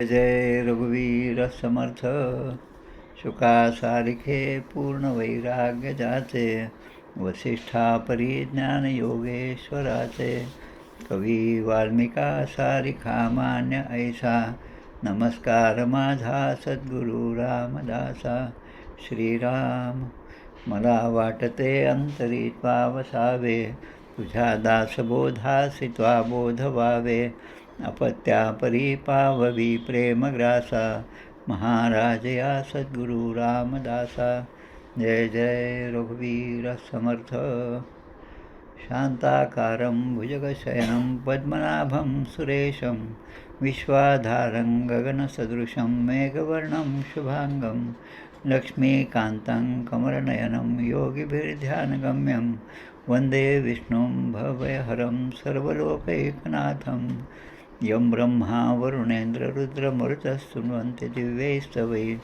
जय रघुवीर समर्थ शुका सारिखे पूर्ण वैराग्य जाचे वसिष्ठा परिज्ञान योगेश्वराचे कवी वाल्मिका सारिखा मान्य ऐसा नमस्कार माझा सद्गुरु रामदासा. श्रीराम मला वाटते अंतरी त्वा वसावे तुझ्या दासबोधासी त्वा बोध व्हावे अपत्या परी पाववी प्रेमग्रासा महाराज या सद्गुरु रामदासा. जय जय रघुवीर समर्थ. शांताकारं भुजगशयनं पद्मनाभं सुरेशं विश्वाधारं गगनसदृशं मेघवर्णं शुभांगं लक्ष्मीकान्तं कमलनयनं योगिभिर्ध्यानगम्यं वन्दे विष्णुं भवभयहरं सर्वलोकैकनाथं. यं ब्रह्मा वरुणेन्द्र रुद्रमरुतस्तुन्वन्ति दिव्यैस्तवै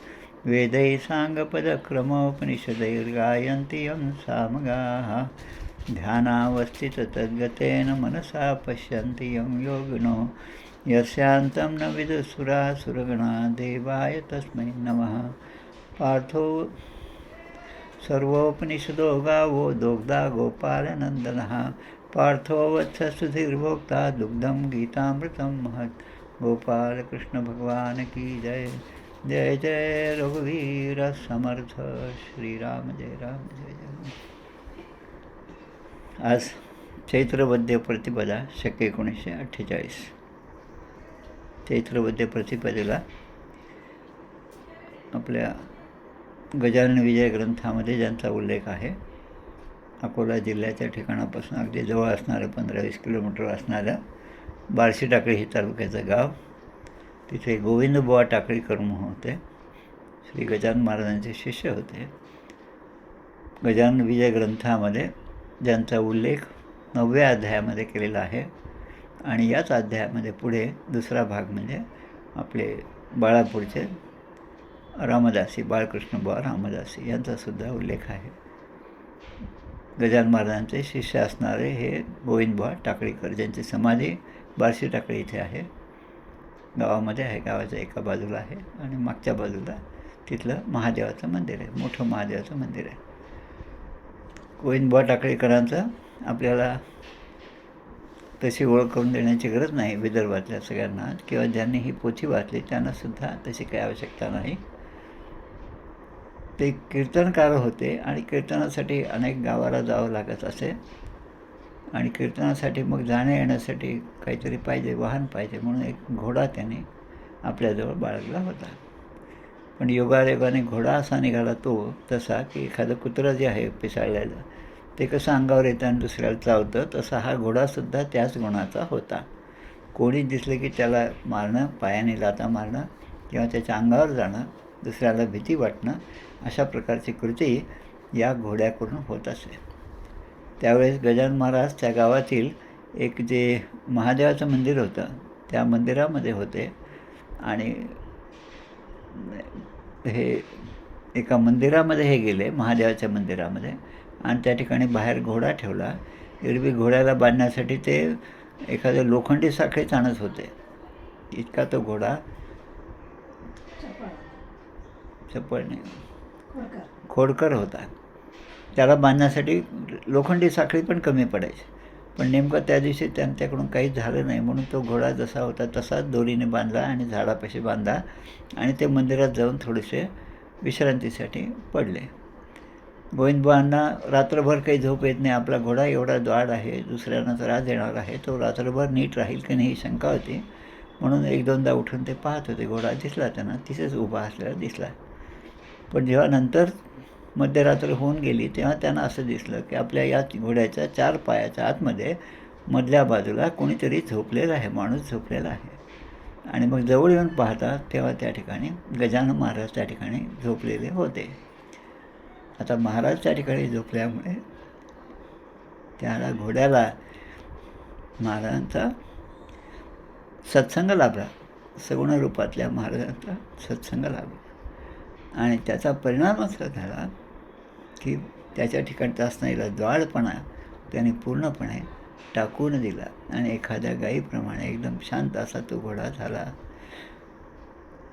वेदैः साङ्गपदक्रमोपनिषदैर्गायन्ति यं सामगाः. ध्यानावस्थिततद्गतेन मनसा पश्यन्ति यं योगिनो यस्यान्तं न विदुसुरासुरगणा. देवाय तस्मै नमः. पार्थो सर्वोपनिषदो गावो दोग्धा गोपालनन्दनः पार्थो वत्स सुधीर्भोक्ता दुग्धं गीतामृतं महत्. गोपाल कृष्ण भगवान की जय. जय जय रघुवीर समर्थ. श्रीराम जय राम जय जय. आज चैत्रवद्य प्रतिपदा शके 1948. चैत्रवद्य प्रतिपदेला आपल्या गजानन विजय ग्रंथामध्ये ज्यांचा उल्लेख आहे अकोला जिल्ह्याच्या ठिकाणापासून अगदी जवळ असणारं 15-20 किलोमीटर असणाऱ्या बार्शी टाकळी हे तालुक्याचं गाव. तिथे गोविंदबुवा टाकळीकर म्हणून होते. श्री गजानन महाराजांचे शिष्य होते. गजानन विजय ग्रंथामध्ये ज्यांचा उल्लेख 9व्या अध्यायामध्ये केलेला आहे आणि याच अध्यायामध्ये पुढे दुसरा भाग म्हणजे आपले बाळापूरचे रामदासी बाळकृष्णबुवा रामदासी यांचासुद्धा उल्लेख आहे. गजानन महाराजांचे शिष्य असणारे हे गोविंदबुवा टाकळीकर ज्यांची समाधी बार्शी टाकळी इथे आहे, गावामध्ये आहे. गावाच्या एका बाजूला आहे आणि मागच्या बाजूला तिथलं महादेवाचं मंदिर आहे, मोठं महादेवाचं मंदिर आहे. गोविंदबुवा टाकळीकरांचं आपल्याला तशी ओळख करून देण्याची गरज नाही. विदर्भातल्या सगळ्यांना किंवा ज्यांनी ही पोथी वाचली त्यांनासुद्धा तशी काही आवश्यकता नाही. ते कीर्तनकार होते आणि कीर्तनासाठी अनेक गावाला जावं लागत असे आणि कीर्तनासाठी मग जाण्या येण्यासाठी काहीतरी पाहिजे, वाहन पाहिजे म्हणून एक घोडा त्याने आपल्याजवळ बाळगला होता. पण योगायोगाने घोडा असा निघाला तो तसा की एखादं कुत्रं जे आहे पिसाळलेलं ते कसं अंगावर येतं आणि दुसऱ्याला चावतं तसा हा घोडासुद्धा त्याच गुणाचा होता. कोणी दिसलं की त्याला मारणं, पायाने लाथा मारणं किंवा त्याच्या अंगावर जाणं, दुसऱ्याला भीती वाटणं अशा प्रकारची कृती या घोड्याकडून होत असे. त्यावेळेस गजानन महाराज त्या गावातील एक जे महादेवाचं मंदिर होतं त्या मंदिरामध्ये होते आणि हे एका मंदिरामध्ये हे गेले, महादेवाच्या मंदिरामध्ये, आणि त्या ठिकाणी बाहेर घोडा ठेवला. एरवी घोड्याला बांधण्यासाठी ते एखाद्या लोखंडी साखळीत आणत होते. इतका तो घोडा चपळ नाही, खोडकर होता. त्याला बांधण्यासाठी लोखंडी साखळी पण कमी पडायची. पण नेमकं त्या दिवशी त्यांच्याकडून काहीच झालं नाही म्हणून तो घोडा जसा होता तसाच दोरीने बांधला आणि झाडापाशी बांधला आणि ते मंदिरात जाऊन थोडेसे विश्रांतीसाठी पडले. गोविंदबुवांना रात्रभर काही झोप येत नाही. आपला घोडा एवढा द्वाड आहे, दुसऱ्यांना त्रास देणार आहे, तो रात्रभर नीट राहील की नाही ही शंका होती. म्हणून 1-2दा उठून ते पाहत होते. घोडा दिसला त्यांना, तिथेच उभा असलेला दिसला. पण जेव्हा नंतर मध्यरात्र होऊन गेली तेव्हा त्यांना असं दिसलं की आपल्या या घोड्याच्या 4 पायाच्या आतमध्ये मधल्या बाजूला कोणीतरी झोपलेलं आहे, माणूस झोपलेला आहे. आणि मग जवळ येऊन पाहतात तेव्हा त्या ठिकाणी गजानन महाराज त्या ठिकाणी झोपलेले होते. आता महाराज त्या ठिकाणी झोपल्यामुळे त्याला घोड्याला महाराजांचा सत्संग लाभला. सगुण रूपातल्या महाराजांचा सत्संग लाभला आणि त्याचा परिणाम असा झाला की त्याच्या ठिकाणचा असणारा द्वाडपणा त्याने पूर्णपणे टाकून दिला आणि एखाद्या गाईप्रमाणे एकदम शांत असा तो घोडा झाला.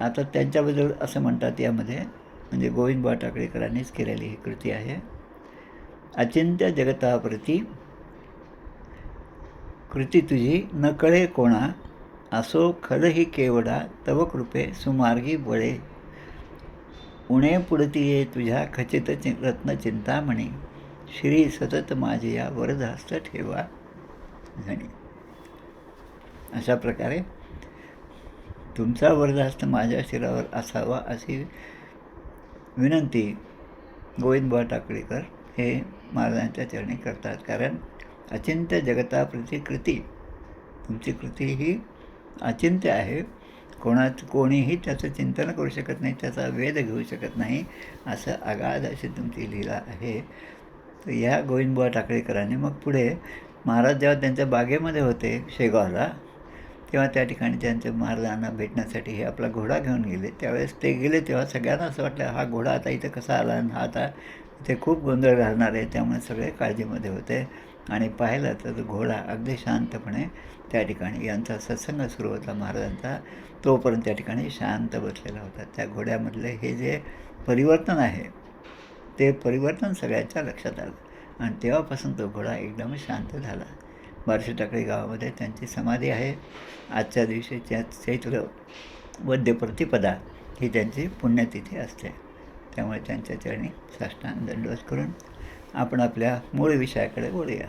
आता त्यांच्याबद्दल असं म्हणतात यामध्ये, म्हणजे गोविंदबुवा टाकळेकरांनीच केलेली ही कृती आहे. अचिंत्य जगताप्रती कृती तुझी न कळे कोणा, असो खलही केवडा तव कृपे सुमार्गी बळे. उणे पुढती ये तुझ्या खचित रत्न चिंतामणी, श्री सतत माझे या वरदहस्त ठेवा धणी. अशा प्रकारे तुमचा वरदहस्त माझ्या शिरावर असावा अशी विनंती गोविंदबुवा टाकळेकर हे महाराजांच्या चरणी करतात. कारण अचिंत्य जगताप्रती कृती, तुमची कृती ही अचिंत्य आहे, कोणीही त्याचं चिंतन करू शकत नाही, त्याचा वेध घेऊ शकत नाही, असं अगाध अशी तुमची लीला आहे. तर ह्या गोविंदबुवा टाकळेकरांनी मग पुढे महाराज जेव्हा त्यांच्या बागेमध्ये होते शेगावला, तेव्हा त्या ठिकाणी त्यांच्या महाराजांना भेटण्यासाठी हे आपला घोडा घेऊन गेले. त्यावेळेस ते गेले तेव्हा सगळ्यांना असं वाटलं हा घोडा आता इथं कसा आला, आणि हा आता इथे खूप गोंधळ घालणार आहे. त्यामुळे सगळे काळजीमध्ये होते. आणि पाहिलं तर घोडा अगदी शांतपणे त्या ठिकाणी यांचा सत्संग सुरू होता महाराजांचा, तोपर्यंत त्या ठिकाणी शांत बसलेला होता. त्या घोड्यामधले हे जे परिवर्तन आहे ते परिवर्तन सगळ्यांच्या लक्षात आलं आणि तेव्हापासून तो घोडा एकदम शांत झाला. बार्शी टाकळी गावामध्ये त्यांची समाधी आहे. आजच्या दिवशी चैत्र वद्य प्रतिपदा ही त्यांची पुण्यतिथी असते. त्यामुळे त्यांच्या चरणी साष्टांग दंडवत करून आपण आपल्या मूळ विषयाकडे वळूया.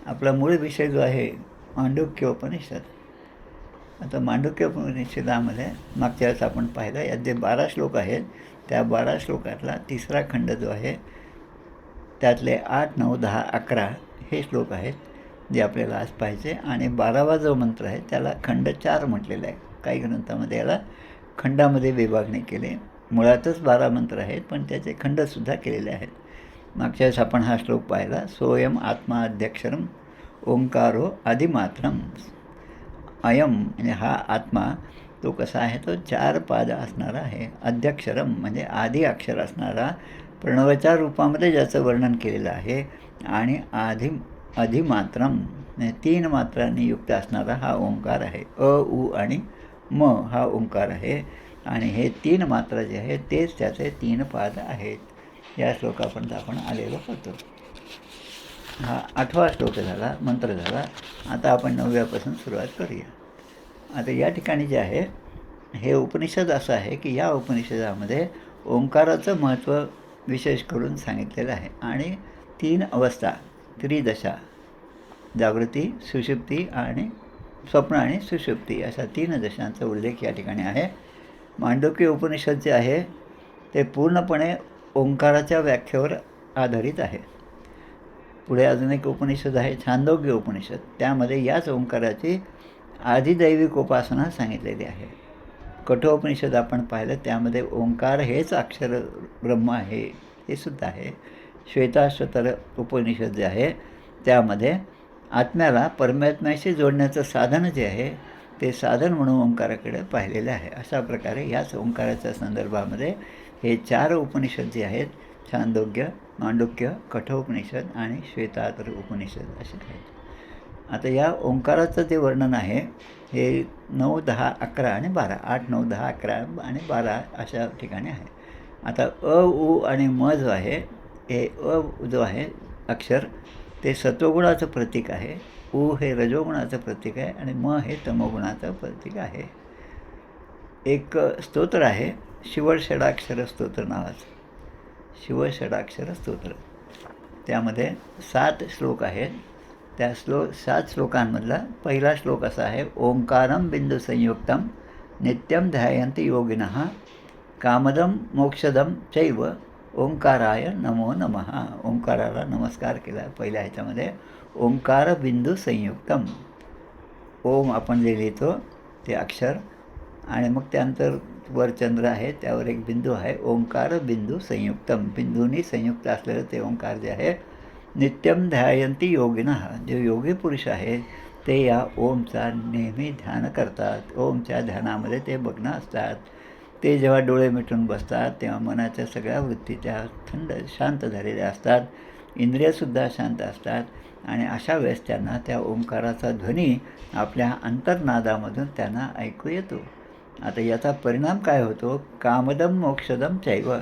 आपला मूळ विषय जो आहे मांडुक्य उपनिषद. आता मांडुक्य उपनिषदामध्ये मागच्या वेळेस आपण पाहिलं, यात जे 12 श्लोक आहेत त्या 12 श्लोकातला तिसरा खंड जो आहे त्यातले 8, 9, 10, 11 हे श्लोक आहेत जे आपल्याला आज पाहिजे. आणि 12वा जो मंत्र आहे त्याला खंड 4 म्हटलेला आहे. काही ग्रंथामध्ये याला खंडामध्ये विभागणी केली. मुळातच 12 मंत्र आहेत पण त्याचे खंडसुद्धा केलेले आहेत. मागच्या वेळेस आपण हा श्लोक पाहिला, सोयम आत्मा अध्यक्षरम ओंकारो आदिमात्रम. अयम म्हणजे हा आत्मा तो कसा आहे, तो 4 पाद असणारा आहे. अध्यक्षरम म्हणजे आधी अक्षर असणारा, प्रणवाच्या रूपामध्ये ज्याचं वर्णन केलेलं आहे. आणि अधिमात्रम म्हणजे 3 मात्रांनी युक्त असणारा हा ओंकार आहे. अ, उ आणि म हा ओंकार आहे. आणि हे 3 मात्रा जे आहेत तेच त्याचे 3 पाद आहेत. या श्लोकापर्यंत आपण आलेलो होतो. हा 8वा श्लोक झाला, मंत्र झाला. आता आपण 9व्यापासून सुरुवात करूया. आता या ठिकाणी जे आहे हे उपनिषद असं आहे की या उपनिषदामध्ये ओंकाराचं महत्त्व विशेष करून सांगितलेलं आहे. आणि 3 अवस्था, त्रिदशा, जागृती, सुषुप्ती आणि स्वप्न आणि सुषुप्ती अशा 3 दशांचा उल्लेख या ठिकाणी आहे. मांडुक्य उपनिषद जे आहे ते पूर्णपणे ओंकाराच्या व्याख्येवर आधारित आहे. पुढे अजून एक उपनिषद आहे छांदोग्य उपनिषद, त्यामध्ये याच ओंकाराची आदिदैविक उपासना सांगितलेली आहे. कठोपनिषद आपण पाहिलं त्यामध्ये ओंकार हेच अक्षर ब्रह्म आहे हे सुद्धा आहे. श्वेताश्वतर उपनिषद जे आहे त्यामध्ये आत्म्याला परमात्म्याशी जोडण्याचं साधन जे आहे ते साधन म्हणून ओंकाराकडे पाहिलेले आहे. अशा प्रकारे याच ओंकाराच्या संदर्भामध्ये हे 4 उपनिषद जे आहेत, छांदोग्य, मांडुक्य, कठोपनिषद आणि श्वेताश्वतर उपनिषद असे आहेत. आता या ओंकाराचं जे वर्णन आहे हे 9, 10, 11 आणि 12, 8, 9, 10, 11 आणि 12 अशा ठिकाणी आहे. आता अ, उ आणि म जो आहे, हे अ जो आहे अक्षर ते सत्वगुणाचं प्रतीक आहे, उ हे रजोगुणाचं प्रतीक आहे आणि म हे तमोगुणाचं प्रतीक आहे. एक स्तोत्र आहे शिवषडाक्षर स्तोत्र नावाचं, शिवषडाक्षर स्तोत्र. त्यामध्ये 7 श्लोक आहेत. त्या 7 श्लोकांमधला पहिला श्लोक असा आहे, ओंकारम बिंदू संयुक्तम नित्यम ध्यायन्ति योगिनः कामदम मोक्षदम चैव ओंकाराय नमो नमः. ओंकाराला नमस्कार केला पहिल्या ह्याच्यामध्ये. ओंकार बिंदू संयुक्तम, ओम आपण जे लिहितो ते अक्षर आणि मग त्यानंतर वर चंद्र आहे, त्यावर एक बिंदू आहे. ओंकार बिंदू संयुक्तम, बिंदूंनी संयुक्त असलेलं ते ओंकार जे आहे. नित्यम ध्यायन्ति योगिनः, जे योगी पुरुष आहेत ते या ओमचा नेहमी ध्यान करतात. ओमच्या ध्यानामध्ये ते मग्न असतात. ते जेव्हा डोळे मिटून बसतात तेव्हा मनाच्या सगळ्या वृत्ती त्या थंड शांत झालेल्या असतात, इंद्रियसुद्धा शांत असतात. आणि अशा वेळेस त्यांना त्या ओंकाराचा ध्वनी आपल्या अंतर्नादामधून त्यांना ऐकू येतो. आता याचा परिणाम काय होतो? कामदम मोक्षदम चैव.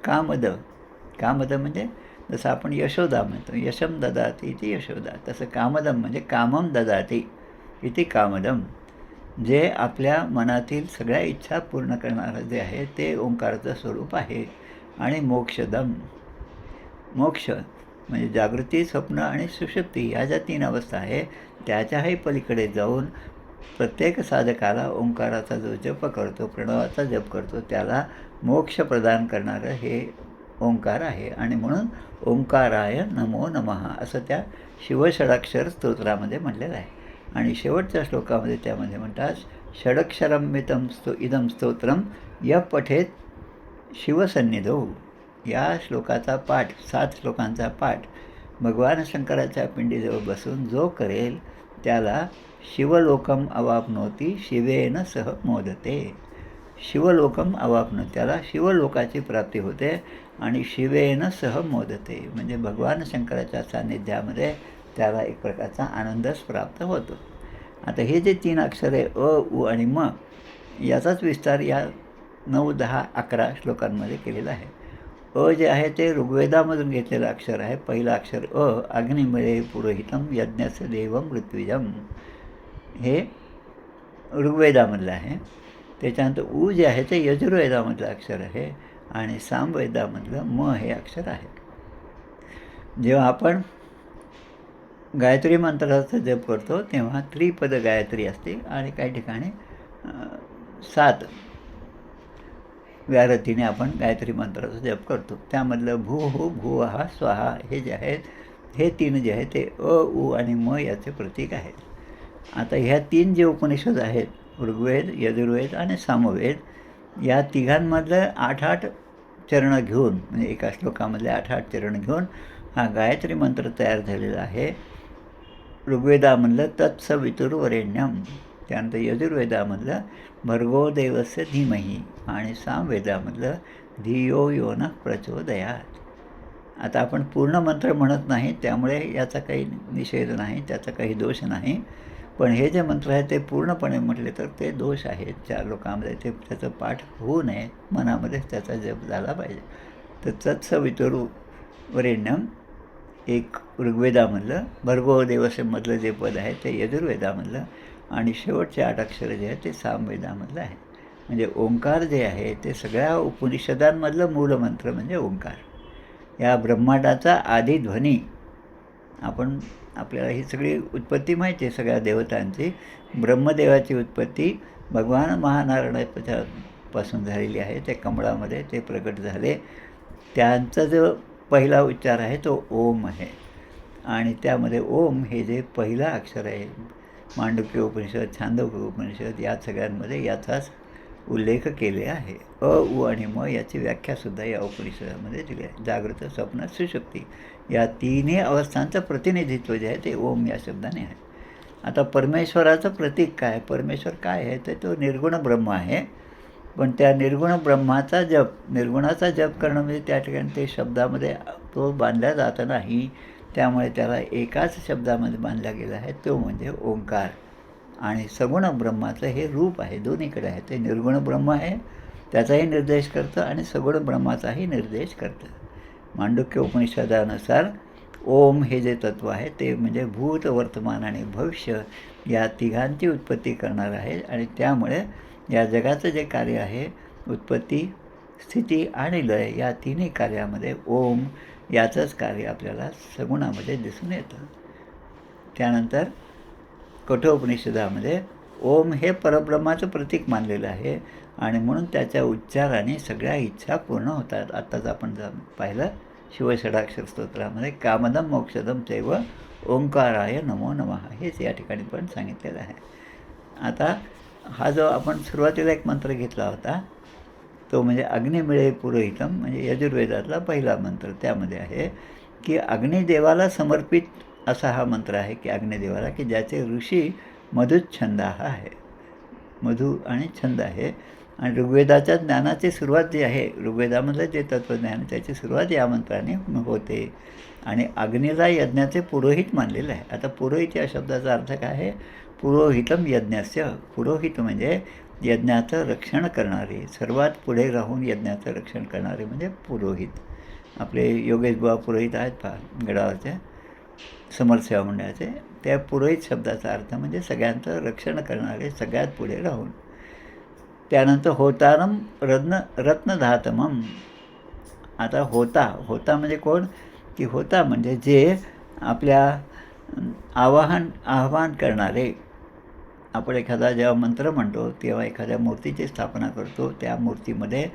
कामद म्हणजे जसं आपण यशोदा म्हणतो, यशम ददाती इति यशोदा, तसं कामदम म्हणजे कामम ददाती इति कामदम. जे आपल्या मनातील सगळ्या इच्छा पूर्ण करणारं जे आहे ते ओंकाराचं स्वरूप आहे. आणि मोक्षदम, मोक्ष म्हणजे जागृती, स्वप्न आणि सुषुप्ती ह्या ज्या 3 अवस्था आहे त्याच्याही पलीकडे जाऊन प्रत्येक साधकाला ओंकाराचा जो जप करतो, प्रणवाचा जप करतो, त्याला मोक्ष प्रदान करणारं हे ओंकार आहे. आणि म्हणून ओंकाराय नमो नमः असं त्या शिवषडाक्षर स्तोत्रामध्ये म्हटलेलं आहे. आणि शेवटच्या श्लोकामध्ये त्यामध्ये म्हणतात, षडक्षरम मितं इदं स्तोत्रम य पठेत शिवसन्निधौ. या श्लोकाचा पाठ, 7 श्लोकांचा पाठ भगवान शंकराच्या पिंडीजवळ बसून जो करेल त्याला शिवलोकम अवाप्नोती शिवेन सह मोदते. शिवलोकम अवाप्नोती, त्याला शिवलोकाची प्राप्ती होते. आणि शिवेन सह मोदते म्हणजे भगवान शंकराच्या सान्निध्यामध्ये त्याला एक प्रकारचा आनंदच प्राप्त होतो. आता हे जे 3 अक्षरे अ, उ आणि म याचाच विस्तार या 9, 10, 11 श्लोकांमध्ये केलेला आहे. अ जे आहे ते ऋग्वेदामधून घेतलेलं अक्षर आहे. पहिलं अक्षर अ, अग्निमिळे पुरोहितम यज्ञस्य देवम ऋत्विजम, हे ऋग्वेदामधलं आहे. त्याच्यानंतर उ जे आहे ते यजुर्वेदामधलं अक्षर आहे. आणि सामवेदामधलं म हे अक्षर आहे. जेव्हा आपण गायत्री मंत्राचा जप करतो तेव्हा त्रिपद गायत्री असते आणि काही ठिकाणी 7 व्यारतीने आपण गायत्री मंत्राचा जप करतो. त्यामधलं भू भुवः स्वाहा हे जे आहेत, हे 3 जे आहेत ते अ, उ आणि म याचे प्रतीक आहेत. आता ह्या 3 जे उपनिषद आहेत, ऋग्वेद, यजुर्वेद आणि सामवेद, या तिघांमधलं 8-8 चरणं घेऊन, म्हणजे एका श्लोकामधले 8-8 चरणं घेऊन हा गायत्री मंत्र तयार झालेला आहे. ऋग्वेदामधलं तत्सवितुर्वरेण्यम, त्यानंतर यजुर्वेदामधलं भर्गो देवस्य धीमहि आणि सामवेदामधलं धियो यो नः प्रचोदयात्. आता आपण पूर्ण मंत्र म्हणत नाही, त्यामुळे याचा काही निषेध नाही, त्याचा काही दोष नाही. पण हे जे मंत्र आहे ते पूर्णपणे म्हटले तर ते दोष आहेत 4 लोकांमध्ये. ते त्याचं पाठ होऊ नये, मनामध्ये त्याचा जप झाला पाहिजे. तर तत्सवितुर्वरेण्यम एक ऋग्वेदामधलं, भर्गो देवस्यमधलं जे पद आहे ते यजुर्वेदामधलं आणि शेवटचे 8 अक्षर जे आहे ते सामवेदामधलं आहे. म्हणजे ओंकार जे आहे ते सगळ्या उपनिषदांमधलं मूलमंत्र म्हणजे ओंकार. या ब्रह्मांडाचा आदी ध्वनी, आपल्याला ही सगळी उत्पत्ती माहिती आहे सगळ्या देवतांची. ब्रह्मदेवाची उत्पत्ती भगवान महानारायणापासून झालेली आहे. ते कमळामध्ये ते प्रकट झाले. त्यांचा जो पहिला उच्चार आहे तो ओम आहे. आणि त्यामध्ये ओम हे जे पहिलं अक्षर आहे, मांडुक्य उपनिषद, छांदोग्य उपनिषद या सगळ्यांमध्ये याचाच उल्लेख केले आहे. अ, उ आणि म याची व्याख्यासुद्धा या उपनिषदामध्ये दिली आहे. जागृत, स्वप्न, सुषुप्ती या 3ही अवस्थांचं प्रतिनिधित्व जे आहे ते ओम या शब्दाने आहे. आता परमेश्वराचं प्रतीक काय? परमेश्वर काय आहे? तर तो निर्गुण ब्रह्म आहे. पण त्या निर्गुण ब्रह्माचा जप, निर्गुणाचा जप करणं म्हणजे त्या ठिकाणी ते शब्दामध्ये तो बांधला जात नाही. त्यामुळे त्याला एकाच शब्दामध्ये बांधला गेला आहे, तो म्हणजे ओंकार. आणि सगुण ब्रह्माचं हे रूप आहे, दोन्हीकडे आहे. ते निर्गुण ब्रह्म आहे, त्याचाही निर्देश करतं आणि सगुण ब्रह्माचाही निर्देश करतं. मांडुक्य उपनिषदानुसार ओम हे जे तत्व आहे ते म्हणजे भूत, वर्तमान आणि भविष्य या तिघांची उत्पत्ती करणार आहे. आणि त्यामुळे या जगाचं जे कार्य आहे, उत्पत्ती, स्थिती आणि लय या 3ही कार्यामध्ये ओम याचंच कार्य आपल्याला सगुणामध्ये दिसून येतं. त्यानंतर कठोपनिषदामध्ये ओम हे परब्रह्माचं प्रतीक मानलेलं आहे आणि म्हणून त्याच्या उच्चाराने सगळ्या इच्छा पूर्ण होतात. आत्ताच आपण पाहिलं शिवषडाक्षर स्तोत्रामध्ये कामदम मोक्षदम चैव ओंकाराय नमो नमः हेच या ठिकाणी पण सांगितलेलं आहे. आता हा जो आपण सुरुवातीला एक मंत्र घेतला होता तो म्हणजे अग्निमिळे पुरोहितम, म्हणजे यजुर्वेदातला पहिला मंत्र. त्यामध्ये आहे की अग्निदेवाला समर्पित असा हा मंत्र आहे की अग्निदेवाला, की ज्याचे ऋषी मधुच्छंदा आहे, मधु आणि छंद आहे. आणि ऋग्वेदाच्या ज्ञानाची सुरुवात जी आहे, ऋग्वेदामधलं जे तत्त्वज्ञान त्याची सुरुवात या मंत्राने होते. आणि अग्नीला यज्ञाचे पुरोहित मानलेलं आहे. आता पुरोहित या शब्दाचा अर्थ काय आहे? पुरोहितम यज्ञस्य. पुरोहित म्हणजे यज्ञाचं रक्षण करणारे, सर्वात पुढे राहून यज्ञाचं रक्षण करणारे म्हणजे पुरोहित. आपले योगेश बुवा पुरोहित आहेत पहा गडावरचे समरसेवा मंडळाचे. त्या पुरोहित शब्दाचा अर्थ म्हणजे सगळ्यांचं रक्षण करणारे, सगळ्यात पुढे राहून. त्यानंतर होतारम रत्नधातमम. आता होता म्हणजे कोण की होता म्हणजे जे आपल्या आवाहन करणारे. आपण एखादा जेव्हा मंत्र म्हणतो तेव्हा एखाद्या मूर्तीची स्थापना करतो, त्या मूर्तीमध्ये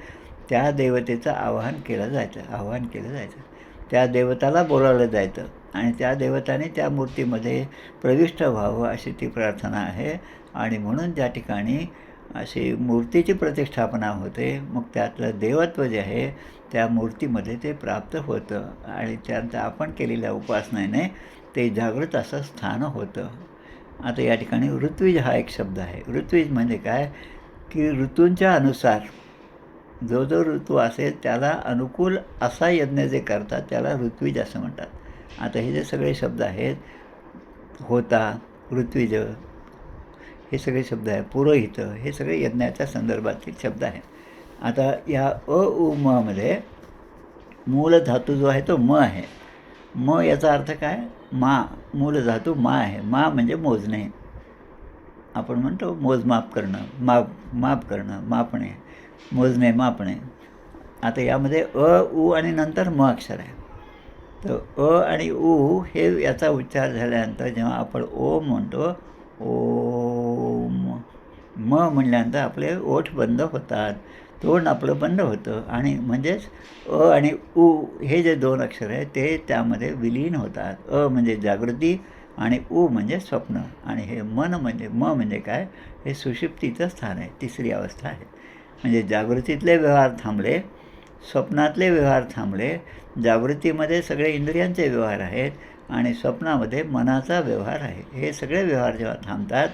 त्या देवतेचं आवाहन केलं जायचं. त्या देवताला बोलावलं जायचं आणि त्या देवताने त्या मूर्तीमध्ये प्रविष्ट व्हावं अशी ती प्रार्थना आहे. आणि म्हणून ज्या ठिकाणी अशी मूर्तीची प्रतिष्ठापना होते, मग त्यातलं देवत्व जे आहे त्या मूर्तीमध्ये ते प्राप्त होतं आणि त्यानंतर आपण केलेल्या उपासनेने ते जागृत असं स्थान होतं. आता या ठिकाणी ऋत्विज हा एक शब्द आहे. ऋत्विज म्हणजे काय की ऋतूंच्या अनुसार जो ऋतू असेल त्याला अनुकूल असा यज्ञ जे करतात त्याला ऋत्विज असं म्हणतात. आता हे जे सगळे शब्द आहेत, होता, ऋत्विज, हे सगळे शब्द आहे, पुरोहित, हे सगळे यज्ञाच्या संदर्भातील शब्द आहेत. आता या उ म मध्ये मूल धातू जो आहे तो म आहे. म याचा अर्थ काय, मूल धातू मा आहे. म्हणजे मोजणे. आपण म्हणतो मोजमाप करणं, माप करणं, मापणे, मोजणे, मापणे. आता यामध्ये उ आणि नंतर म अक्षर आहे. तर आणि उ हे याचा उच्चार झाल्यानंतर जेव्हा आपण ओम म्हणतो, ओम, म म्हणल्यानंतर आपले ओठ बंद होतात, तोंड आपलं बंद होतं आणि म्हणजेच आणि उ हे जे दोन अक्षर आहेत ते त्यामध्ये विलीन होतात. म्हणजे जागृती आणि उ म्हणजे स्वप्न. आणि हे म म्हणजे काय, हे सुषुप्तीचं स्थान आहे, तिसरी अवस्था आहे. म्हणजे जागृतीतले व्यवहार थांबले, स्वप्नातले व्यवहार थांबले. जागृतीमध्ये सगळे इंद्रियांचे व्यवहार आहेत आणि स्वप्नामध्ये मनाचा व्यवहार आहे. हे सगळे व्यवहार जेव्हा थांबतात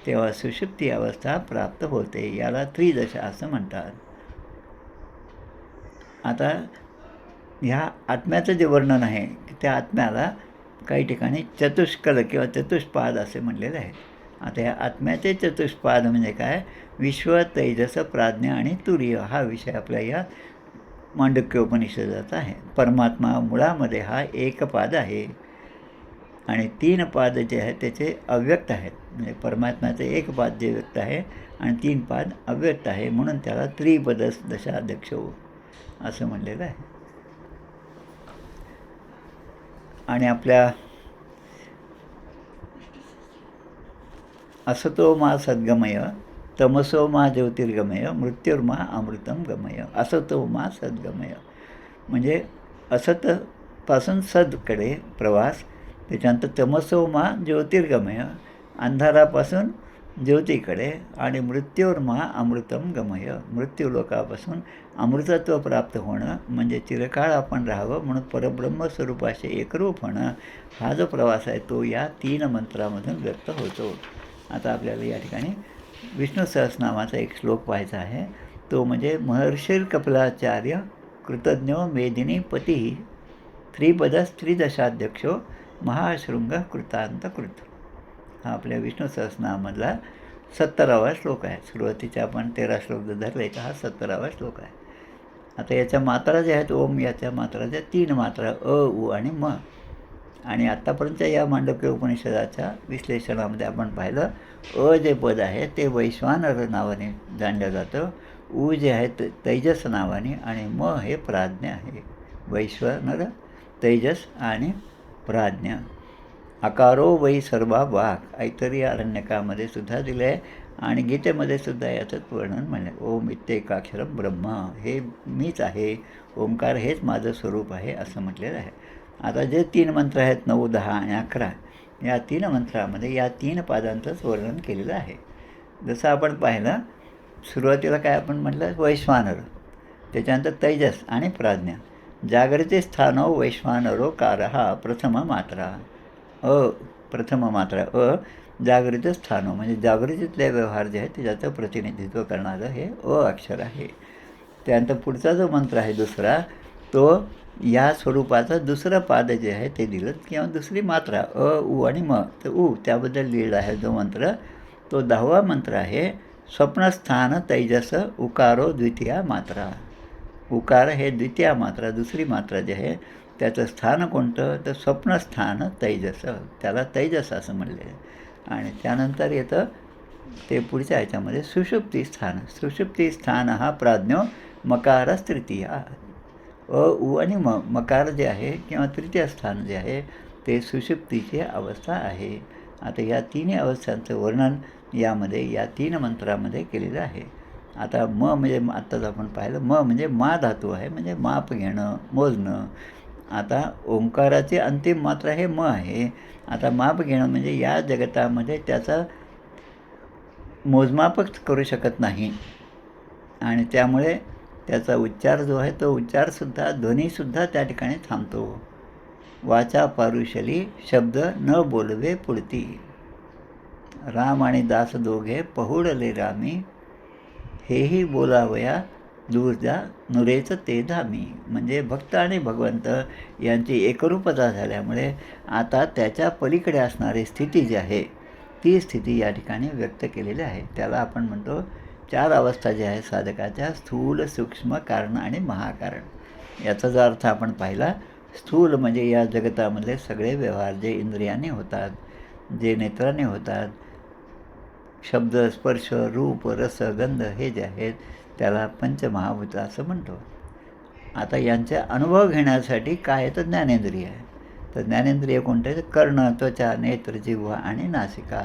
तेव्हा सुषुप्ती अवस्था प्राप्त होते. याला त्रिदशा असं म्हणतात. आता ह्या आत्म्याचं जे वर्णन आहे त्या आत्म्याला काही ठिकाणी चतुष्कल किंवा चतुष्पाद असे म्हणलेले आहे. आता या आत्म्याचे चतुष्पाद म्हणजे काय, विश्व, तेजस, प्राज्ञा आणि तुर्य हा विषय आपल्या या मांडुक्य उपनिषदाचा आहे. परमात्मा मुळामध्ये हा एक पाद आहे आणि 3 पाद जे आहेत त्याचे अव्यक्त आहेत. म्हणजे परमात्म्याचे एक पाद जे व्यक्त आहे आणि 3 पाद अव्यक्त आहे, म्हणून त्याला त्रिपदशाध्यक्ष असं म्हणलेलं आहे. आणि आपल्या असतो मा सद्गमय, तमसो मा ज्योतिर्गमय, मृत्युर्मा अमृतम गमय. असतो मा सद्गमय म्हणजे असतपासून सदकडे प्रवास, त्याच्यानंतर तमसो मा ज्योतिर्गमय, अंधारापासून ज्योतीकडे, आणि मृत्युर्मा अमृतम गमय, मृत्यूलोकापासून अमृतत्व प्राप्त होणं म्हणजे चिरकाळ आपण राहावं म्हणून परब्रह्म स्वरूपाशी एकरूप होणं. हा जो प्रवास आहे तो या 3 मंत्रामधून व्यक्त होतो. आता आपल्याला या ठिकाणी विष्णू सहस्रनामाचा एक श्लोक पाहायचा आहे. तो म्हणजे महर्षिर कपिलाचार्य कृतज्ञो मेदिनी पती त्रिपदस्त्रिदशाध्यक्षो महाशृंग कृतांतकृत. हा आपल्या विष्णू सहस्रनामामधला 70वा श्लोक आहे. सुरुवातीचे आपण 13 श्लोक जर धरले तर हा 70वा श्लोक आहे. आता याच्या मात्रा ज्या आहेत, ओम याच्या मात्राच्या 3 मात्रा, उ आणि म. आणि आत्तापर्यंत या मांडव्य उपनिषदाच्या विश्लेषणामध्ये आपण पाहिलं, जे पद आहे ते वैश्वानर नावाने जाणलं जातं, उ जे आहे तेजस नावाने, आणि म हे प्राज्ञा आहे. वैश्वानर, तेजस आणि प्राज्ञा. आकारो वै सर्वा वाक् ऐतरी अरण्यकामध्ये सुद्धा दिलं आहे आणि गीतेमध्ये सुद्धा याचं वर्णन म्हणलं. ओम इत्येकाक्षरम ब्रह्म, हे मीच आहे, ओंकार हेच माझं स्वरूप आहे असं म्हटलेलं आहे. आता जे 3 मंत्र आहेत 9, 10 आणि 11, या 3 मंत्रामध्ये या 3 पादांचंच वर्णन केलेलं आहे. जसं आपण पाहिलं सुरुवातीला काय आपण म्हटलं, वैश्वानर, त्याच्यानंतर तेजस आणि प्राज्ञा. जागृती स्थानो वैश्वानरो कारहा प्रथम मात्रा, प्रथम मात्रा जागृत स्थानो म्हणजे जागृतीतले व्यवहार जे आहेत त्याचं प्रतिनिधित्व करणारं हे अक्षर आहे. त्यानंतर पुढचा जो मंत्र आहे दुसरा, तो या स्वरूपाचं दुसरं पाद जे आहे ते दिलं किंवा दुसरी मात्रा उ आणि म. तर त्याबद्दल लिहिलं आहे जो मंत्र तो 10वा मंत्र आहे. स्वप्नस्थान तैजस उकारो द्वितीया मात्रा. उकार हे द्वितीया मात्रा, दुसरी मात्रा जी आहे त्याचं स्थान कोणतं तर स्वप्नस्थान तैजस, त्याला तैजस असं म्हणले आहे. आणि त्यानंतर येतं ते पुढच्या ह्याच्यामध्ये सुषुप्ती स्थान. सुषुप्ती स्थान हा प्राज्ञो मकारच तृतीया. उ आणि मकार जे आहे किंवा तृतीय स्थान जे आहे ते सुषुप्तीची अवस्था आहे. आता या तिन्ही अवस्थांचं वर्णन यामध्ये या 3 मंत्रामध्ये केलेलं आहे. आता म्हणजे आत्ताच आपण पाहिलं म्हणजे मा धातू आहे, म्हणजे माप घेणं, मोजणं. आता ओंकाराची अंतिम मात्रा हे आहे. आता माप घेणं म्हणजे या जगतामध्ये त्याचा मोजमापच करू शकत नाही आणि त्यामुळे त्याचा उच्चार जो आहे तो उच्चारसुद्धा ध्वनीसुद्धा त्या ठिकाणी थांबतो. वाचा पारुशली शब्द न बोलवे पुढती. राम आणि दास दोघे पहुडले रामी, हेही बोलावया दूर जा नुरेच ते धामी. म्हणजे भक्त आणि भगवंत यांची एकरूपता झाल्यामुळे आता त्याच्या पलीकडे असणारी स्थिती जी आहे ती स्थिती या ठिकाणी व्यक्त केलेली आहे. त्याला आपण म्हणतो 4 अवस्था ज्या आहेत साधकाच्या, स्थूल, सूक्ष्म, कारण आणि महाकारण. याचा जर अर्थ आपण पाहिला, स्थूल म्हणजे या जगतामधले सगळे व्यवहार जे इंद्रियाने होतात, जे नेत्राने होतात, शब्द, स्पर्श, रूप, रस, गंध हे जे आहेत त्याला पंचमहाभूत असं म्हणतो. आता यांचे अनुभव घेण्यासाठी काय आहे तर ज्ञानेंद्रिय आहे. तर ज्ञानेंद्रिय कोणते तर कर्ण, त्वचा, नेत्र, जिव्हा आणि नासिका.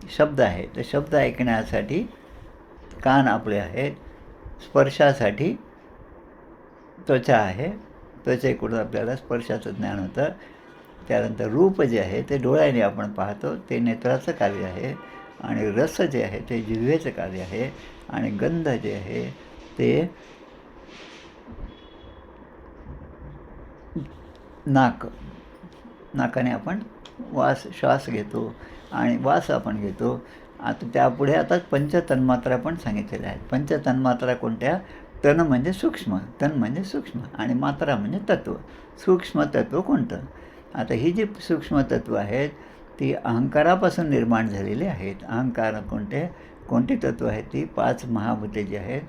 शब्द आहे तर शब्द ऐकण्यासाठी कान आपले आहेत, स्पर्शासाठी त्वचा आहे, त्वचेकडून आपल्याला स्पर्शाचं ज्ञान होतं. त्यानंतर रूप जे आहे ते डोळ्याने आपण पाहतो, ते नेत्राचं कार्य आहे. आणि रस जे आहे ते जिव्हेचं कार्य आहे. आणि गंध जे आहे ते नाकाने आपण श्वास घेतो आणि वास आपण घेतो. आता त्यापुढे आता पंचतन्मात्रा पण सांगितलेल्या आहेत. पंचतन्मात्रा कोणत्या? तन म्हणजे सूक्ष्म, तन म्हणजे सूक्ष्म आणि मात्रा म्हणजे तत्व. सूक्ष्म तत्व कोणतं? आता ही जी सूक्ष्म तत्व आहेत ती अहंकारापासून निर्माण झालेली आहेत. अहंकार कोणती तत्व आहेत? ती 5 महाभूते जी आहेत,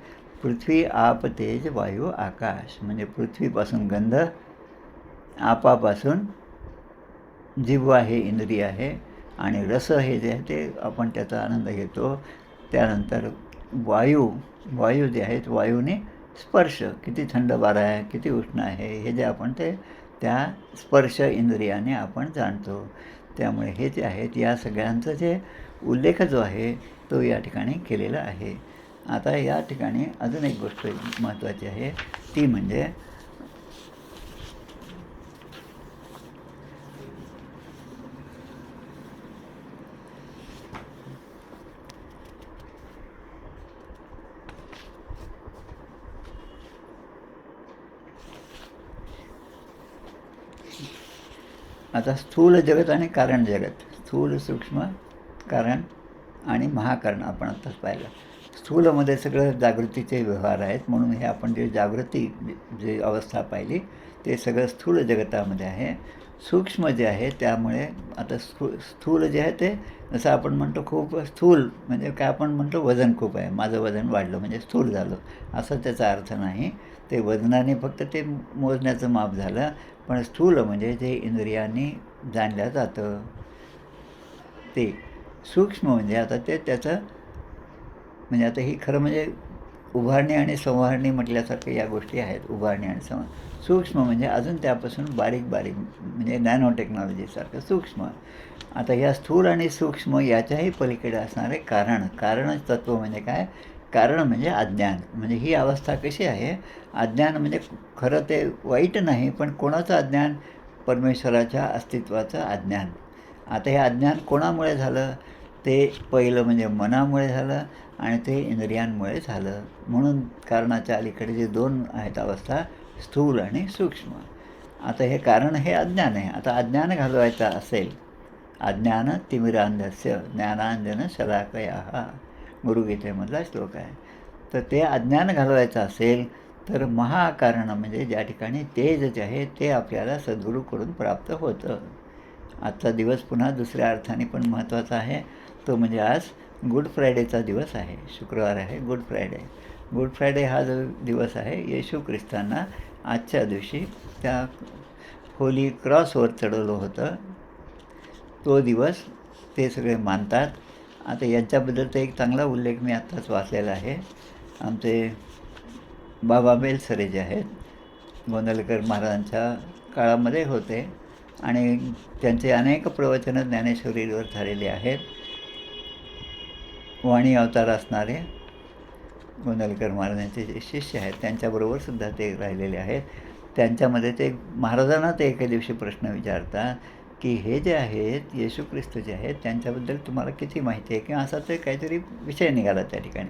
पृथ्वी, आप, तेज, वायू, आकाश. म्हणजे पृथ्वीपासून गंध, आपापासून जिव्हा हे इंद्रिय आहे आणि रस हे जे आहे ते आपण त्याचा आनंद घेतो. त्यानंतर वायू जे आहेत, वायूने स्पर्श, किती थंड वारा आहे, किती उष्ण आहे हे जे आपण ते त्या स्पर्श इंद्रियाने आपण जाणतो. त्यामुळे हे जे आहेत या सगळ्यांचा जे उल्लेख जो आहे तो या ठिकाणी केलेला आहे. आता या ठिकाणी अजून एक गोष्ट महत्त्वाची आहे, ती म्हणजे आता स्थूल जगत आणि कारण जगत. स्थूल, सूक्ष्म, कारण आणि महाकारण आपण आत्ताच पाहिलं. स्थूलमध्ये सगळं जागृतीचे व्यवहार आहेत, म्हणून हे आपण जे जागृती जे अवस्था पाहिली ते सगळं स्थूल जगतामध्ये आहे. सूक्ष्म जे आहे त्यामुळे आता स्थूल जे आहे ते जसं आपण म्हणतो खूप स्थूल म्हणजे काय आपण म्हणतो वजन खूप आहे, माझं वजन वाढलं म्हणजे स्थूल झालं असं त्याचा अर्थ नाही. ते वजनाने फक्त ते मोजण्याचं माप झालं. पण स्थूल म्हणजे जे इंद्रियांनी जाणलं जातं ते. सूक्ष्म म्हणजे आता ते त्याचं म्हणजे आता ही खरं म्हणजे उभारणी आणि संवारणी म्हटल्यासारखं या गोष्टी आहेत, उभारणी आणि सूक्ष्म म्हणजे अजून त्यापासून बारीक म्हणजे नॅनो टेक्नॉलॉजीसारखं सूक्ष्म. आता या स्थूल आणि सूक्ष्म याच्याही पलीकडे असणारे कारण तत्व म्हणजे काय? कारण म्हणजे अज्ञान. म्हणजे ही अवस्था कशी आहे? अज्ञान म्हणजे खरं ते वाईट नाही, पण कोणाचं अज्ञान? परमेश्वराच्या अस्तित्वाचं अज्ञान. आता हे अज्ञान कोणामुळे झालं? ते पहिलं म्हणजे मनामुळे झालं आणि ते इंद्रियांमुळे झालं. म्हणून कारणाच्या अलीकडे जे 2 आहेत अवस्था, स्थूल आणि सूक्ष्म. आता हे कारण हे अज्ञान आहे. आता अज्ञान घालवायचं असेल, अज्ञान तिमिरांधस्य ज्ञानांजन शलाकया गुरुगीतेमधला श्लोक आहे. तर ते अज्ञान घालवायचं असेल तर महाकारण म्हणजे ज्या ठिकाणी तेज जे आहे ते आपल्याला सद्गुरूकडून प्राप्त होतं. आजचा दिवस पुन्हा दुसऱ्या अर्थाने पण महत्त्वाचा आहे, तो म्हणजे आज गुड फ्रायडेचा दिवस आहे, शुक्रवार आहे गुड फ्रायडे. गुड फ्रायडे हा जो दिवस आहे, येशू ख्रिस्तांना आजच्या दिवशी त्या होली क्रॉसवर चढवलं होतं, तो दिवस ते सगळे मानतात. आता यांच्याबद्दलचा एक चांगला उल्लेख मी आत्ताच वाचलेला आहे. आमचे बाबा बेलसरे जे आहेत, गोंदवलेकर महाराजांच्या काळामध्ये होते आणि त्यांचे अनेक प्रवचनं ज्ञानेश्वरीवर झालेली आहेत. वाणी अवतार असणारे गोंदवलेकर महाराजांचे जे शिष्य आहेत त्यांच्याबरोबरसुद्धा ते राहिलेले आहेत. त्यांच्यामध्ये ते महाराजांना ते एके दिवशी प्रश्न विचारतात की हे जे आहेत येशू ख्रिस्त जे आहेत त्यांच्याबद्दल तुम्हाला किती माहिती आहे, किंवा असा ते काहीतरी विषय निघाला त्या ठिकाणी.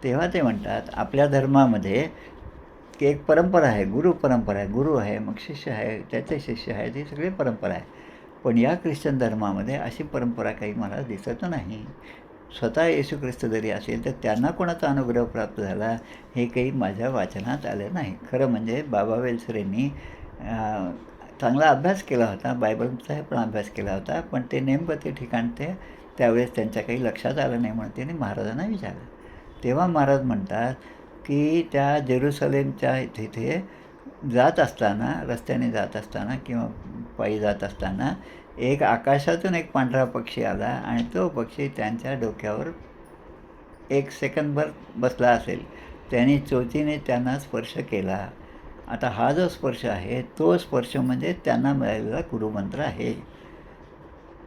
तेव्हा ते म्हणतात आपल्या धर्मामध्ये की एक परंपरा आहे, गुरु परंपरा आहे, गुरु आहे, मग शिष्य आहे, त्याचे शिष्य आहेत, ही सगळी परंपरा आहे. पण या ख्रिश्चन धर्मामध्ये अशी परंपरा काही मला दिसत नाही. स्वतः येशू ख्रिस्त जरी असेल तर त्यांना कोणाचा अनुग्रह प्राप्त झाला हे काही माझ्या वाचनात आलं नाही. खरं म्हणजे बाबा वेलसरेंनी चांगला अभ्यास केला होता, बायबलचा पण अभ्यास केला होता, पण ते नेमकं ते ठिकाण ते त्यावेळेस त्यांच्या काही लक्षात आलं नाही म्हणून त्यांनी महाराजांना विचारलं. तेव्हा महाराज म्हणतात की त्या जेरुसलेमच्या तिथे जात असताना, रस्त्याने जात असताना किंवा पायी जात असताना एक आकाशातून एक पांढरा पक्षी आला आणि तो पक्षी त्यांच्या डोक्यावर 1 सेकंदभर बसला असेल. त्यांनी चोचीने त्यांना स्पर्श केला. आता हा जो स्पर्श आहे तो स्पर्श म्हणजे त्यांना मिळालेला गुरुमंत्र आहे.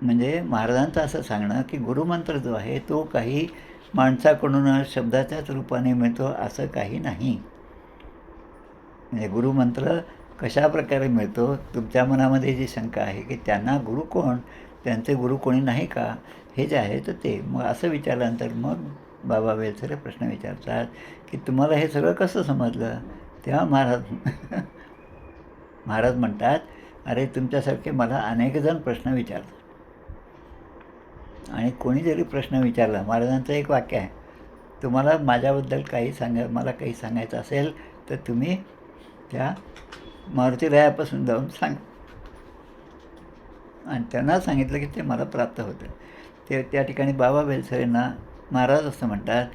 म्हणजे महाराजांचं असं सांगणं की गुरुमंत्र जो आहे तो काही माणसाकडून शब्दाच्याच रूपाने मिळतो असं काही नाही. म्हणजे गुरुमंत्र कशा प्रकारे मिळतो, तुमच्या मनामध्ये जी शंका आहे की त्यांना गुरु कोण, त्यांचे गुरु कोणी नाही का, हे जे आहे तर ते मग असं विचारल्यानंतर मग बाबा वेलसरे प्रश्न विचारतात की तुम्हाला हे सगळं कसं समजलं. तेव्हा महाराज म्हणतात अरे तुमच्यासारखे मला अनेक जण प्रश्न विचारतात आणि कोणी जरी प्रश्न विचारला, महाराजांचं एक वाक्य आहे, तुम्हाला माझ्याबद्दल मला काही सांगायचं असेल तर तुम्ही त्या मारुतीरायापासून जाऊन सांग. आणि त्यांना सांगितलं की ते मला प्राप्त होतं. ते त्या ठिकाणी बाबा बेलसरेंना महाराज असं म्हणतात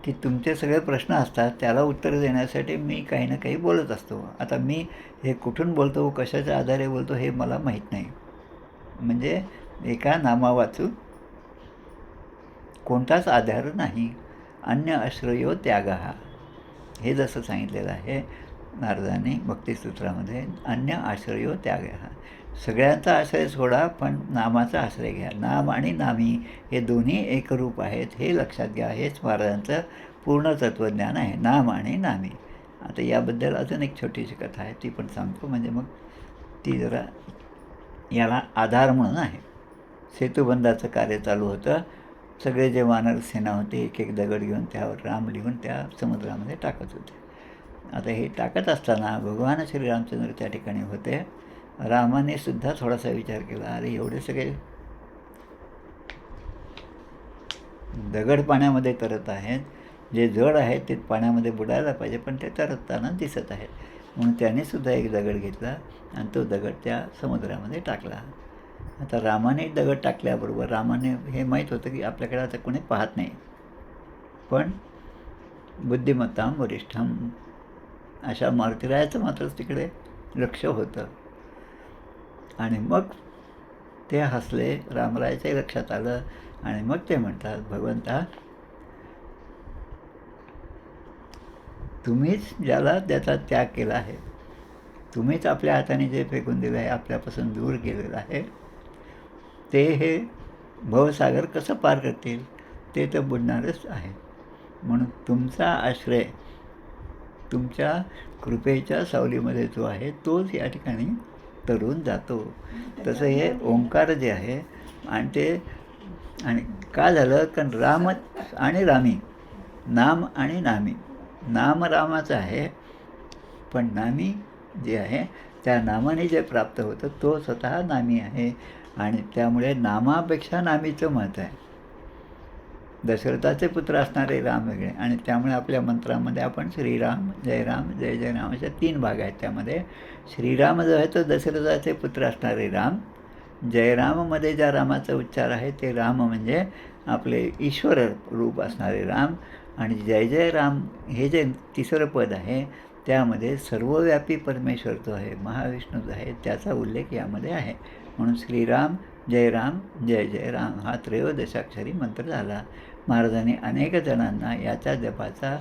की तुमचे सगळे प्रश्न असतात त्याला उत्तर देण्यासाठी मी काही ना काही बोलत असतो. आता मी हे कुठून बोलतो, कशाच्या आधारे बोलतो हे मला माहीत नाही. म्हणजे एका नामावाचून कोणताच आधार नाही. अन्य आश्रयो त्यागः, हे जसं सांगितलेलं आहे महाराजांनी भक्तिसूत्रामध्ये, अन्य आश्रयो त्यागः, सगळ्यांचा आश्रय सोडा पण नामाचा आश्रय घ्या. नाम आणि नामी हे दोन्ही एकरूप आहेत हे लक्षात घ्या. हेच महाराजांचं पूर्ण तत्त्वज्ञान आहे, नाम आणि नामी. आता याबद्दल अजून एक छोटीशी कथा आहे ती पण सांगतो, म्हणजे मग ती जरा याला आधार म्हणून आहे. सेतुबंधाचं कार्य चालू होतं. सगळे जे वानर सेना होते एक एक दगड घेऊन त्यावर राम लिहून त्या समुद्रामध्ये टाकत होते. आता हे टाकत असताना भगवान श्रीरामचंद्र त्या ठिकाणी होते. रामाने सुद्धा थोडासा विचार केला, अरे एवढे सगळे दगड पाण्यामध्ये तरत आहेत, जे जड आहेत ते पाण्यामध्ये बुडायला पाहिजे पण ते तरतताना दिसत आहेत. म्हणून त्यानेसुद्धा एक दगड घेतला आणि तो दगड त्या समुद्रामध्ये टाकला. आता रामाने दगड टाकल्याबरोबर रामाने हे माहीत होतं की आपल्याकडे आता कोणी पाहत नाही, पण बुद्धिमत्तां वरिष्ठम अशा मारुतीरायाचं मात्र तिकडे लक्ष होतं. आणि मग ते हसले, रामरायाच्याही लक्षात आलं आणि मग ते म्हणतात, भगवंता तुम्हीच ज्याला त्याचा त्याग केला आहे, तुम्हीच आपल्या हाताने जे फेकून दिलं आहे, आपल्यापासून दूर केलेलं आहे, ते हे भवसागर कसं पार करतील, ते तर बुडणारच आहे. म्हणून तुमचा आश्रय तुमच्या कृपेच्या सावलीमध्ये जो आहे तोच या ठिकाणी तरून जातो. तसं हे ओंकार जे आहे आणि ते आणि का झालं, कारण राम आणि रामी, नाम आणि नामी, नाम रामाचं आहे पण नामी जे आहे त्या नामाने जे प्राप्त होतं तो स्वतः नामी आहे. आणि त्यामुळे नामापेक्षा नामीचं महत्त्व आहे. दशरथाचे पुत्र असणारे राम वेगळे, आणि त्यामुळे आपल्या मंत्रामध्ये आपण श्रीराम जय जय राम अशा 3 भाग आहेत. त्यामध्ये श्रीराम जो आहे तो दशरथाचे पुत्र असणारे राम, जयराममध्ये ज्या रामाचा उच्चार आहे ते राम म्हणजे आपले ईश्वर रूप असणारे राम आणि जय जय राम हे जे तिसरं पद आहे त्यामध्ये सर्वव्यापी परमेश्वर जो आहे, महाविष्णू जो आहे, त्याचा उल्लेख यामध्ये आहे. म्हणून श्रीराम जय जय राम हा त्रयोदशाक्षरी मंत्र झाला. महाराजांनी अनेक जणांना याच्या जपाचा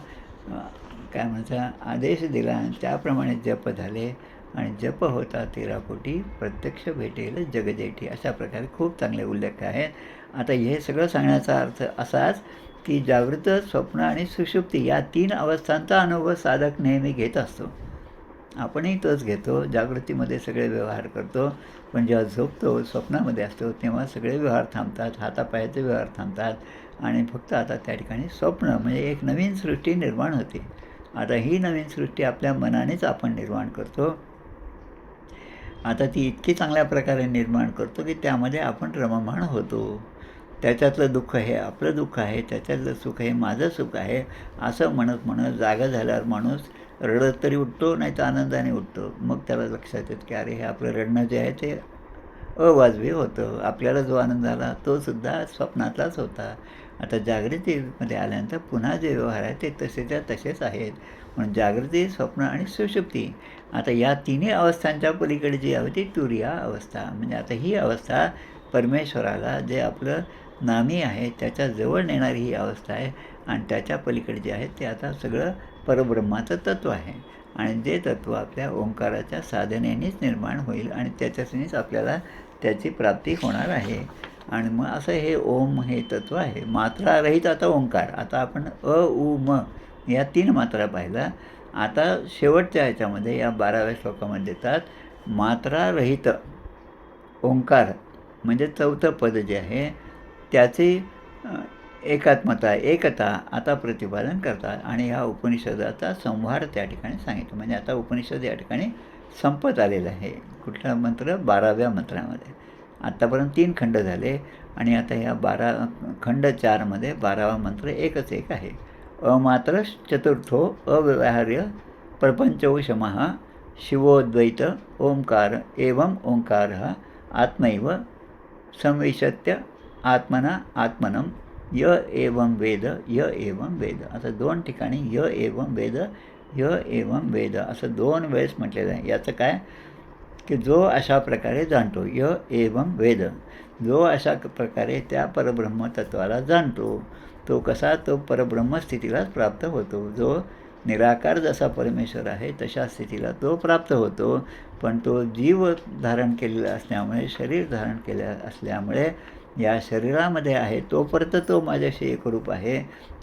काय म्हणतात आदेश दिला आणि त्याप्रमाणे जप झाले आणि जप होता 13 कोटी प्रत्यक्ष भेटेल जगजेठी अशा प्रकारे खूप चांगले उल्लेख आहेत. आता हे सगळं सांगण्याचा अर्थ असाच की जागृत, स्वप्न आणि सुषुप्ती या 3 अवस्थांचा अनुभव साधक नेहमी घेत असतो. आपणही तोच घेतो. जागृतीमध्ये सगळे व्यवहार करतो, पण जेव्हा झोपतो, स्वप्नामध्ये असतो, तेव्हा सगळे व्यवहार थांबतात, हातापायाचे व्यवहार थांबतात आणि फक्त आता त्या ठिकाणी स्वप्न म्हणजे एक नवीन सृष्टी निर्माण होते. आता ही नवीन सृष्टी आपल्या मनानेच आपण निर्माण करतो. आता ती इतकी चांगल्या प्रकारे निर्माण करतो की त्यामध्ये आपण रममाण होतो. त्याच्यातलं दुःख हे आपलं दुःख आहे, त्याच्यातलं सुख हे माझं सुख आहे असं म्हणत जागा झाल्यावर माणूस रडत तरी उठतो, नाही तर आनंदाने उठतो. मग त्याला लक्षात येतं की अरे हे आपलं रडणं जे आहे ते अवाजवी होतं. आपल्याला जो आनंद आला तो सुद्धा स्वप्नातलाच होता. आता जागृतीमध्ये आल्यानंतर पुन्हा जे व्यवहार आहे ते तसेच्या तसेच आहेत. म्हणून जागृती, स्वप्न आणि सुषुप्ती आता या तिन्ही अवस्थांच्या पलीकडे जी आहे ती तुरिया अवस्था. म्हणजे आता ही अवस्था परमेश्वराला जे आपलं नामी आहे त्याच्या जवळ नेणारी ही अवस्था आहे आणि त्याच्या पलीकडे जे आहे ते आता सगळं परब्रह्माचं तत्त्व आहे आणि जे तत्त्व आपल्या ओंकाराच्या साधनेनेच निर्माण होईल आणि त्याच्यानेच आपल्याला त्याची प्राप्ती होणार आहे. आणि मग असं हे ओम हे तत्त्व आहे. मात्रारहित आता ओंकार. आता आपण अ, उ, म या 3 मात्रा पाहिल्या. आता शेवटच्या ह्याच्यामध्ये या 12व्या श्लोकामध्ये देतात मात्रारहित ओंकार म्हणजे 4थं पद जे आहे त्याची एकात्मता, एकता आता प्रतिपादन करतात आणि ह्या उपनिषदाचा संहार त्या ठिकाणी सांगितलं. म्हणजे आता उपनिषद या ठिकाणी संपत आलेलं आहे. कुठला मंत्र? 12व्या मंत्रामध्ये. आत्तापर्यंत 3 खंड झाले आणि आता ह्या 12 खंड 4मध्ये 12वा मंत्र एकच एक आहे. अमात्र चतुर्थो अव्यवहार्य प्रपंचौषमः शिवोद्वैत ओंकार एवं ओंकार आत्मैव संविशत्य आत्मना आत्मनं य एवं वेद य एवं वेद. असं 2 ठिकाणी य एवं वेद य एवं वेद असं 2 वेळेस म्हटलेलं आहे. याचं काय की जो अशा प्रकारे जाणतो, य एवं वेद, जो अशा प्रकारे त्या परब्रह्मतत्वाला जाणतो तो कसा? तो परब्रह्मस्थितीलाच प्राप्त होतो. जो निराकार जसा परमेश्वर आहे तशा स्थितीला तो प्राप्त होतो. पण तो जीव धारण केलेला असल्यामुळे, शरीर धारण केलेलं असल्यामुळे या शरीरामध्ये आहे तोपर्यंत तो माझ्याशी एकरूप आहे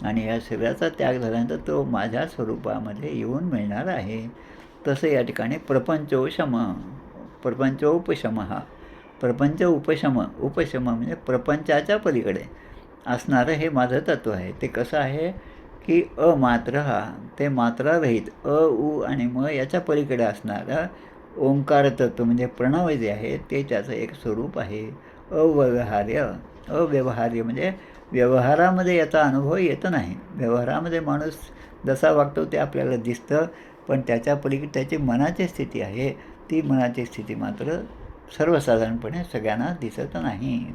आणि या शरीराचा त्याग झाल्यानंतर तो माझ्या स्वरूपामध्ये येऊन मिळणार आहे. तसं या ठिकाणी प्रपंचोपशम हा प्रपंच उपशम म्हणजे प्रपंचाच्या पलीकडे असणारं हे माझं तत्त्व आहे. ते कसं आहे की अमात्र हा ते मात्रारहित अ, उ आणि म याच्या पलीकडे असणारं ओंकार तत्त्व म्हणजे प्रणव जे आहे ते त्याचं एक स्वरूप आहे. अव्यवहार्य म्हणजे व्यवहारामध्ये याचा अनुभव येत नाही. व्यवहारामध्ये माणूस जसा वागतो ते आपल्याला दिसतं, पण त्याच्या पलीकडे त्याची मनाची स्थिती आहे ती मनाची स्थिती मात्र सर्वसाधारणपणे सगळ्यांना दिसत नाही.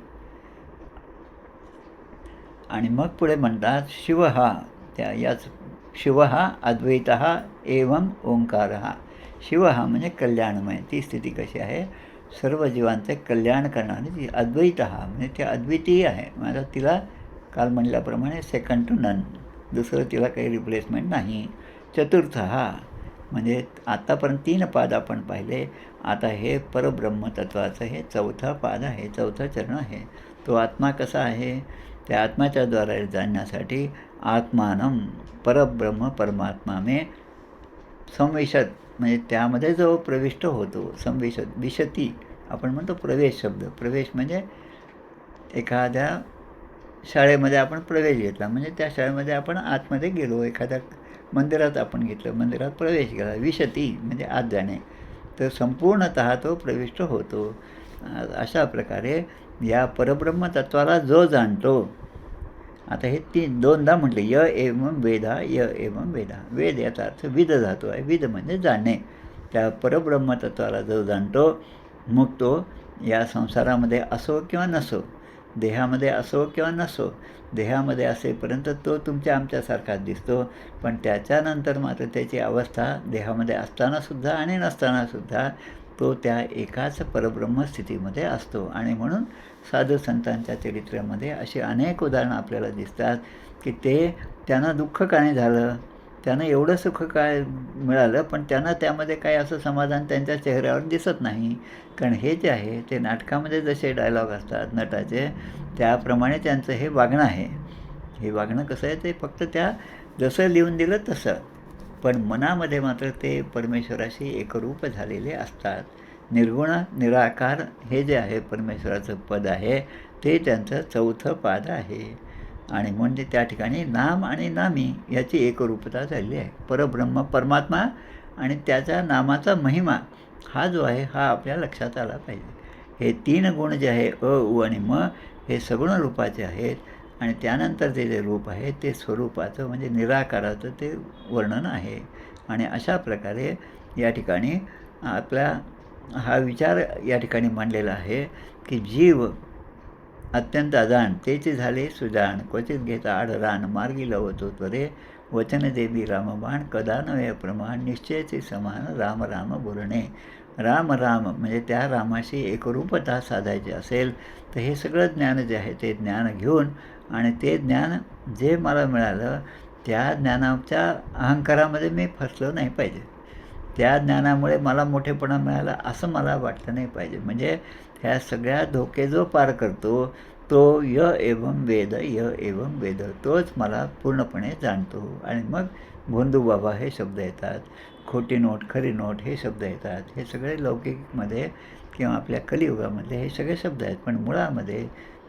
आणि मग पुढे म्हणतात शिव हा याच शिव हा अद्वैत एवं ओंकार शिव हा म्हणजे कल्याणमय. ती स्थिती कशी आहे? सर्व जीवांचे कल्याण करणारी ती अद्वैत म्हणजे ते अद्वितीय आहे. मला तिला काल म्हणल्याप्रमाणे सेकंड टू नन, दुसरं तिला काही रिप्लेसमेंट नाही. चतुर्थ म्हणजे आत्तापर्यंत 3 पाद आपण पाहिले. आता हे परब्रह्मतत्वाचं हे 4थं पाद आहे, 4थं चरण आहे. तो आत्मा कसा आहे? त्या आत्म्याच्या द्वारे जाणण्यासाठी आत्मानं परब्रह्म परमात्मा में संविशत म्हणजे त्यामध्ये जो प्रविष्ट होतो, संविशत विशती आपण म्हणतो प्रवेश शब्द. प्रवेश म्हणजे एखाद्या शाळेमध्ये आपण प्रवेश घेतला म्हणजे त्या शाळेमध्ये आपण आतमध्ये गेलो, एखाद्या मंदिरात आपण घेतलं, मंदिरात प्रवेश केला. विशती म्हणजे आत जाणे, तर संपूर्णतः तो प्रविष्ट होतो. अशा प्रकारे या परब्रह्मतत्वाला जो जाणतो. आता हे 2दा म्हटले य एवं वेदा य एवं वेदा. वेद याचा अर्थ विद धातू आहे. विद म्हणजे जाणणे. त्या परब्रह्मतत्वाला जो जाणतो मग तो या संसारामध्ये असो किंवा नसो देहामध्ये असो किंवा नसो, देहामध्ये असेपर्यंत तो तुमच्या आमच्यासारखाच दिसतो, पण त्याच्यानंतर मात्र त्याची अवस्था देहामध्ये असतानासुद्धा आणि नसतानासुद्धा तो त्या एकाच परब्रह्मस्थितीमध्ये असतो. आणि म्हणून साधू संतांच्या चरित्रामध्ये अशी अनेक उदाहरणं आपल्याला दिसतात की त्यांना दुःख का नाही झालं, त्यांना एवढं सुख काय मिळालं, पण त्यांना त्यामध्ये काही असं समाधान त्यांच्या चेहऱ्यावर दिसत नाही. कारण हे जे आहे ते नाटकामध्ये जसे डायलॉग असतात नटाचे, त्याप्रमाणे त्यांचं हे वागणं आहे. हे वागणं कसं आहे, ते फक्त त्या जसं लिहून दिलं तसं, पण मनामध्ये मात्र ते परमेश्वराशी एकरूप झालेले असतात. निर्गुण निराकार हे जे आहे परमेश्वराचं पद आहे, ते त्यांचं चौथं पाद आहे. आणि म्हणजे त्या ठिकाणी नाम आणि नामी याची एकरूपता झालेली आहे. परब्रह्म परमात्मा आणि त्याच्या नामाचा महिमा हा जो आहे हा आपल्या लक्षात आला पाहिजे. हे 3 गुण जे आहे अ, उ आणि म, हे सगुण रूपाचे आहेत. आणि त्यानंतर ते जे रूप आहे ते स्वरूपाचं म्हणजे निराकाराचं ते वर्णन आहे. आणि अशा प्रकारे या ठिकाणी आपला हा विचार या ठिकाणी मांडलेला आहे की जीव अत्यंत अजाण तेचे झाले सुजाण, क्वचित घेता आढरान मार्गी लवतो त्वरे, वचन देवी रामबाण कदा नव्हे प्रमाण, निश्चयचे समान राम राम बोलणे. राम राम म्हणजे त्या रामाशी एकरूपता साधायची असेल तर हे सगळं ज्ञान जे आहे ते ज्ञान घेऊन, आणि ते ज्ञान जे मला मिळालं त्या ज्ञानाच्या अहंकारामध्ये मी फसलो नाही पाहिजे. त्या ज्ञानामुळे मला मोठेपणा मिळाला असं मला वाटलं नाही पाहिजे. म्हणजे ह्या सगळ्या धोके जो पार करतो तो य एवं वेद, य एवं वेद, तोच मला पूर्णपणे जाणतो. आणि मग भोंदूबाबा हे शब्द येतात, खोटी नोट खरी नोट हे शब्द येतात. हे सगळे लौकिकमध्ये किंवा आपल्या कलियुगामधले हे सगळे शब्द आहेत. पण मुळामध्ये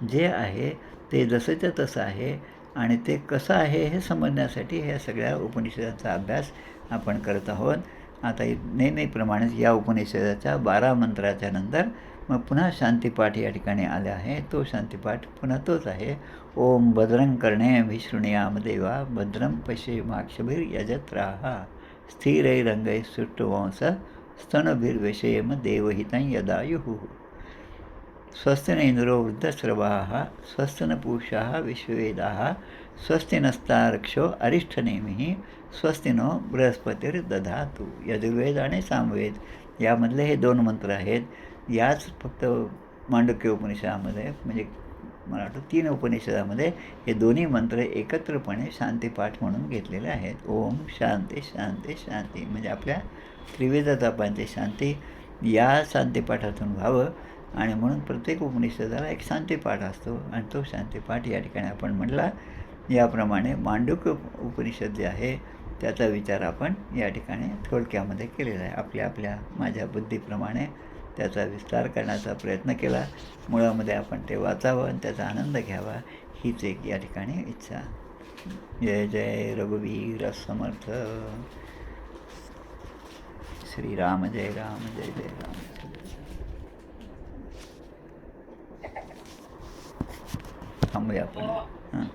जे आहे ते जसंच्या तसं आहे. आणि ते कसं आहे हे समजण्यासाठी ह्या सगळ्या उपनिषदांचा अभ्यास आपण करत आहोत. आता नेहमीप्रमाणेच या उपनिषदाच्या 12 मंत्राच्या नंतर मग पुन्हा शांतीपाठ या ठिकाणी आले आहे. तो शांतीपाठ पुन्हा तोच आहे. ओम भद्रं कर्णे शृणुयाम देवा, भद्रं पश्येमाक्षभिर्यजत्राः, स्थिरैरङ्गैः सुष्ठुवंस स्तनभिर्विषयेम देवहितं यदायुः. स्वस्ति न इंद्रो वृद्धस्रवाः, स्वस्ति न पूषा विश्ववेदाः, स्वस्ति नस्तार्क्ष्यो अरिष्ठनेमिः, स्वस्ति नो बृहस्पतिर्दधातु. यजुर्वेद आणि सामवेद यामधले हे 2 मंत्र आहेत. याच फक्त मांडुक्य उपनिषदामध्ये म्हणजे मला वाटतं 3 उपनिषदामध्ये हे दोन्ही मंत्र एकत्रपणे शांतीपाठ म्हणून घेतलेले आहेत. ओम शांती शांती शांती म्हणजे आपल्या त्रिविध तापांची शांती या शांतीपाठातून व्हावं. आणि म्हणून प्रत्येक उपनिषदाला एक शांतीपाठ असतो आणि तो शांतीपाठ या ठिकाणी आपण म्हटला. याप्रमाणे मांडुक्य उपनिषद जे आहे त्याचा विचार आपण या ठिकाणी थोडक्यामध्ये केलेला आहे. आपल्या माझ्या बुद्धीप्रमाणे त्याचा विस्तार करण्याचा प्रयत्न केला. मुळामध्ये आपण ते वाचावं आणि त्याचा आनंद घ्यावा हीच एक या ठिकाणी इच्छा. जय जय रघुवीर समर्थ. श्रीराम जय राम, जय जय राम. थांबूया आपण. हां.